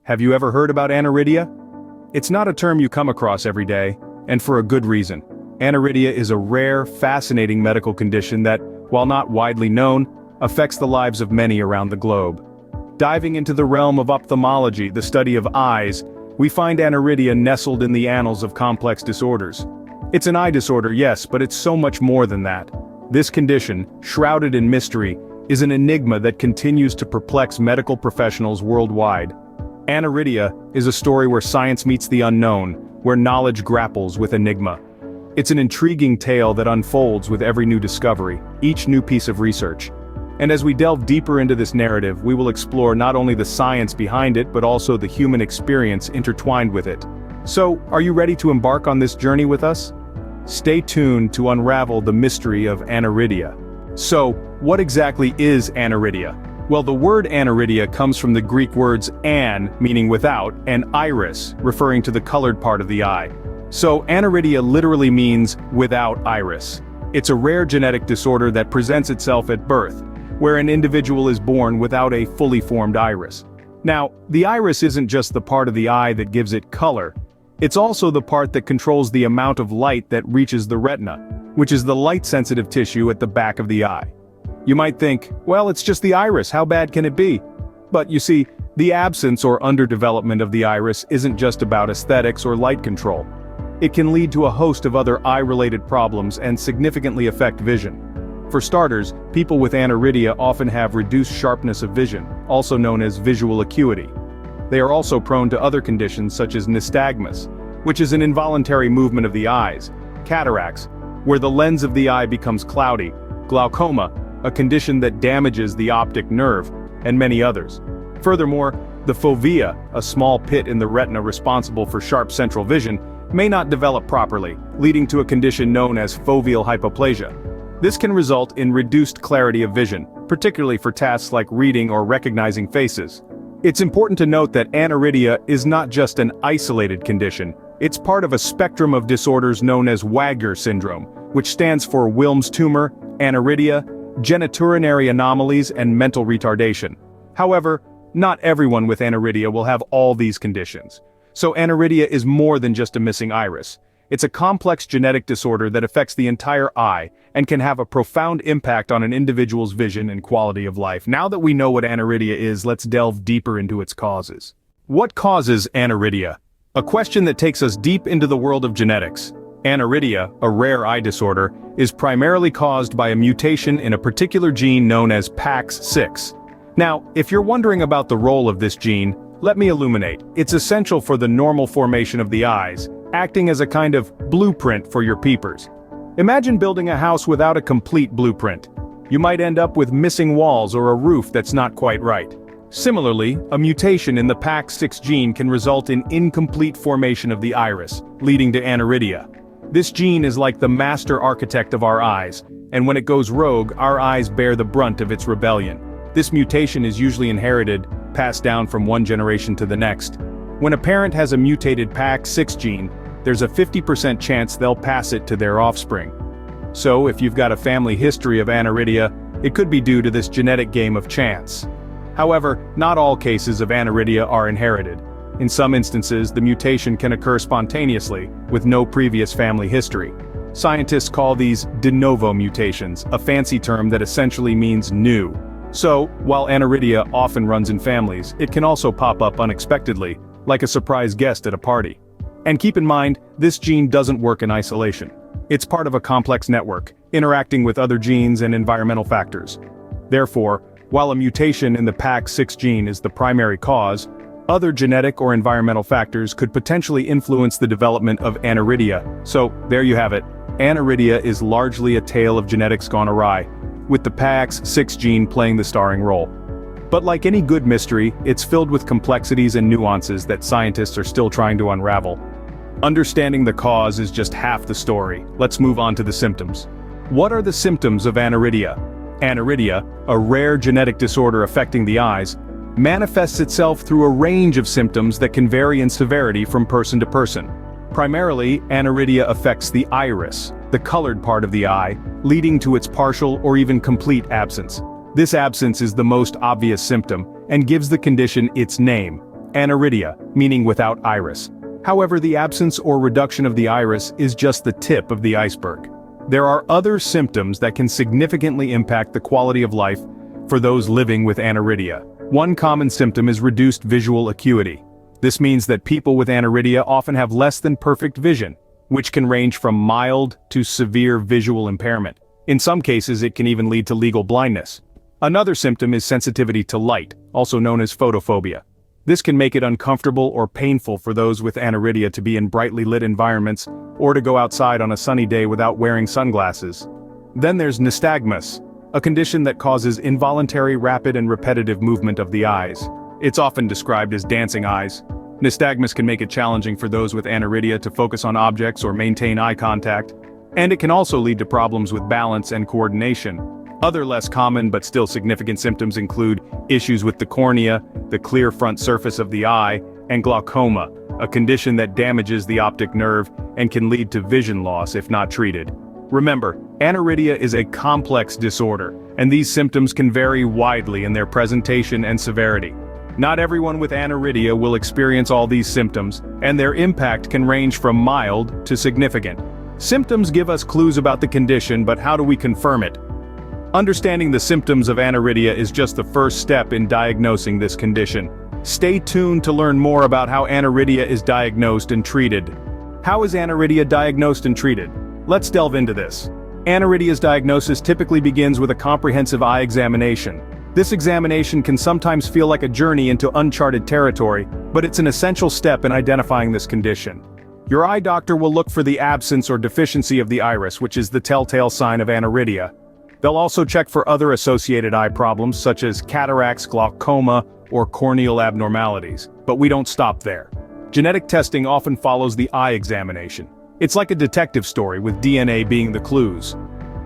Have you ever heard about aniridia? It's not a term you come across every day, and for a good reason. Aniridia is a rare, fascinating medical condition that, while not widely known, affects the lives of many around the globe. Diving into the realm of ophthalmology, the study of eyes, we find aniridia nestled in the annals of complex disorders. It's an eye disorder, yes, but it's so much more than that. This condition, shrouded in mystery, is an enigma that continues to perplex medical professionals worldwide. Aniridia is a story where science meets the unknown, where knowledge grapples with enigma. It's an intriguing tale that unfolds with every new discovery, each new piece of research. And as we delve deeper into this narrative, we will explore not only the science behind it but also the human experience intertwined with it. So, are you ready to embark on this journey with us? Stay tuned to unravel the mystery of aniridia. So, what exactly is aniridia? Well, the word aniridia comes from the Greek words an, meaning without, and iris, referring to the colored part of the eye. So, aniridia literally means without iris. It's a rare genetic disorder that presents itself at birth, where an individual is born without a fully formed iris. Now, the iris isn't just the part of the eye that gives it color. It's also the part that controls the amount of light that reaches the retina, which is the light-sensitive tissue at the back of the eye. You might think, well, it's just the iris, how bad can it be? But you see, the absence or underdevelopment of the iris isn't just about aesthetics or light control. It can lead to a host of other eye-related problems and significantly affect vision. For starters, people with aniridia often have reduced sharpness of vision, also known as visual acuity. They are also prone to other conditions such as nystagmus, which is an involuntary movement of the eyes, cataracts, where the lens of the eye becomes cloudy, glaucoma, a condition that damages the optic nerve, and many others. Furthermore, the fovea, a small pit in the retina responsible for sharp central vision, may not develop properly, leading to a condition known as foveal hypoplasia. This can result in reduced clarity of vision, particularly for tasks like reading or recognizing faces. It's important to note that aniridia is not just an isolated condition, it's part of a spectrum of disorders known as Wagner syndrome, which stands for Wilms tumor, aniridia, genitourinary anomalies, and mental retardation. However, not everyone with aniridia will have all these conditions. So aniridia is more than just a missing iris. It's a complex genetic disorder that affects the entire eye and can have a profound impact on an individual's vision and quality of life. Now that we know what aniridia is, let's delve deeper into its causes. What causes aniridia? A question that takes us deep into the world of genetics. Aniridia, a rare eye disorder, is primarily caused by a mutation in a particular gene known as PAX6. Now, if you're wondering about the role of this gene, let me illuminate. It's essential for the normal formation of the eyes, acting as a kind of blueprint for your peepers. Imagine building a house without a complete blueprint. You might end up with missing walls or a roof that's not quite right. Similarly, a mutation in the PAX6 gene can result in incomplete formation of the iris, leading to aniridia. This gene is like the master architect of our eyes, and when it goes rogue, our eyes bear the brunt of its rebellion. This mutation is usually inherited, passed down from one generation to the next. When a parent has a mutated PAX6 gene, there's a 50% chance they'll pass it to their offspring. So if you've got a family history of aniridia, it could be due to this genetic game of chance. However, not all cases of aniridia are inherited. In some instances, the mutation can occur spontaneously, with no previous family history. Scientists call these de novo mutations, a fancy term that essentially means new. So, while aniridia often runs in families, it can also pop up unexpectedly, like a surprise guest at a party. And keep in mind, this gene doesn't work in isolation. It's part of a complex network, interacting with other genes and environmental factors. Therefore, while a mutation in the PAX6 gene is the primary cause, other genetic or environmental factors could potentially influence the development of aniridia. So, there you have it. Aniridia is largely a tale of genetics gone awry, with the PAX6 gene playing the starring role. But like any good mystery, it's filled with complexities and nuances that scientists are still trying to unravel. Understanding the cause is just half the story. Let's move on to the symptoms. What are the symptoms of aniridia? Aniridia, a rare genetic disorder affecting the eyes, manifests itself through a range of symptoms that can vary in severity from person to person. Primarily, aniridia affects the iris, the colored part of the eye, leading to its partial or even complete absence. This absence is the most obvious symptom, and gives the condition its name, Aniridia, meaning without iris. However, the absence or reduction of the iris is just the tip of the iceberg. There are other symptoms that can significantly impact the quality of life for those living with aniridia. One common symptom is reduced visual acuity. This means that people with aniridia often have less than perfect vision, which can range from mild to severe visual impairment. In some cases, it can even lead to legal blindness. Another symptom is sensitivity to light, also known as photophobia. This can make it uncomfortable or painful for those with aniridia to be in brightly lit environments or to go outside on a sunny day without wearing sunglasses. Then there's nystagmus, a condition that causes involuntary rapid and repetitive movement of the eyes. It's often described as dancing eyes. Nystagmus can make it challenging for those with aniridia to focus on objects or maintain eye contact, and it can also lead to problems with balance and coordination. Other less common but still significant symptoms include issues with the cornea, the clear front surface of the eye, and glaucoma, a condition that damages the optic nerve and can lead to vision loss if not treated. Remember, aniridia is a complex disorder, and these symptoms can vary widely in their presentation and severity. Not everyone with aniridia will experience all these symptoms, and their impact can range from mild to significant. Symptoms give us clues about the condition, but how do we confirm it? Understanding the symptoms of aniridia is just the first step in diagnosing this condition. Stay tuned to learn more about how aniridia is diagnosed and treated. How is aniridia diagnosed and treated? Let's delve into this. Aniridia's diagnosis typically begins with a comprehensive eye examination. This examination can sometimes feel like a journey into uncharted territory, but it's an essential step in identifying this condition. Your eye doctor will look for the absence or deficiency of the iris, which is the telltale sign of aniridia. They'll also check for other associated eye problems such as cataracts, glaucoma, or corneal abnormalities. But we don't stop there. Genetic testing often follows the eye examination. It's like a detective story, with DNA being the clues.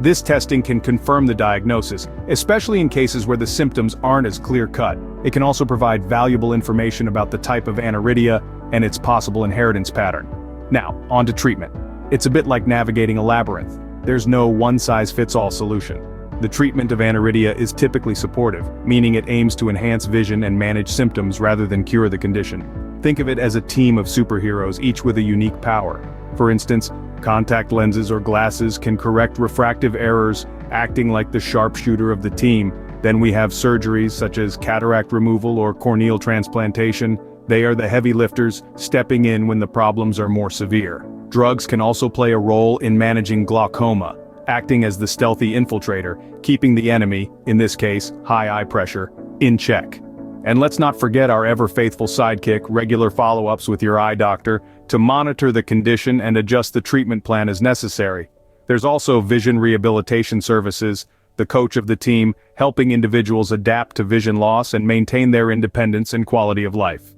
This testing can confirm the diagnosis, especially in cases where the symptoms aren't as clear-cut. It can also provide valuable information about the type of aniridia and its possible inheritance pattern. Now, on to treatment. It's a bit like navigating a labyrinth. There's no one-size-fits-all solution. The treatment of aniridia is typically supportive, meaning it aims to enhance vision and manage symptoms rather than cure the condition. Think of it as a team of superheroes, each with a unique power. For instance, contact lenses or glasses can correct refractive errors, acting like the sharpshooter of the team. Then we have surgeries such as cataract removal or corneal transplantation. They are the heavy lifters, stepping in when the problems are more severe. Drugs can also play a role in managing glaucoma, acting as the stealthy infiltrator, keeping the enemy, in this case, high eye pressure, in check. And let's not forget our ever-faithful sidekick, regular follow-ups with your eye doctor, to monitor the condition and adjust the treatment plan as necessary. There's also vision rehabilitation services, the coach of the team, helping individuals adapt to vision loss and maintain their independence and quality of life.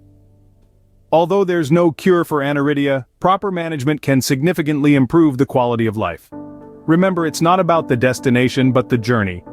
Although there's no cure for aniridia, proper management can significantly improve the quality of life. Remember, it's not about the destination but the journey.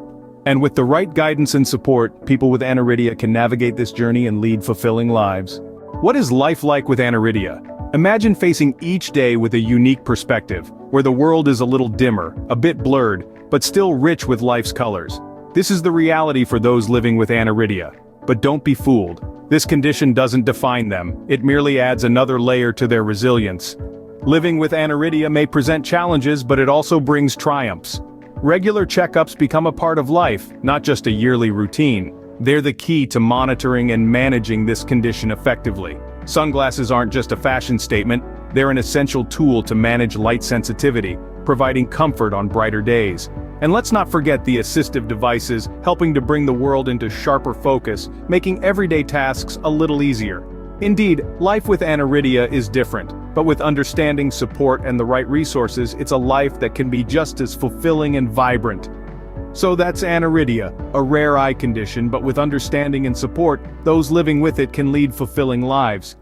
And with the right guidance and support, people with aniridia can navigate this journey and lead fulfilling lives. What is life like with aniridia? Imagine facing each day with a unique perspective, where the world is a little dimmer, a bit blurred, but still rich with life's colors. This is the reality for those living with aniridia. But don't be fooled. This condition doesn't define them, it merely adds another layer to their resilience. Living with aniridia may present challenges, but it also brings triumphs. Regular checkups become a part of life, not just a yearly routine. They're the key to monitoring and managing this condition effectively. Sunglasses aren't just a fashion statement, they're an essential tool to manage light sensitivity, providing comfort on brighter days. And let's not forget the assistive devices, helping to bring the world into sharper focus, making everyday tasks a little easier. Indeed, life with aniridia is different, but with understanding, support, and the right resources, it's a life that can be just as fulfilling and vibrant. So that's aniridia, a rare eye condition, but with understanding and support, those living with it can lead fulfilling lives.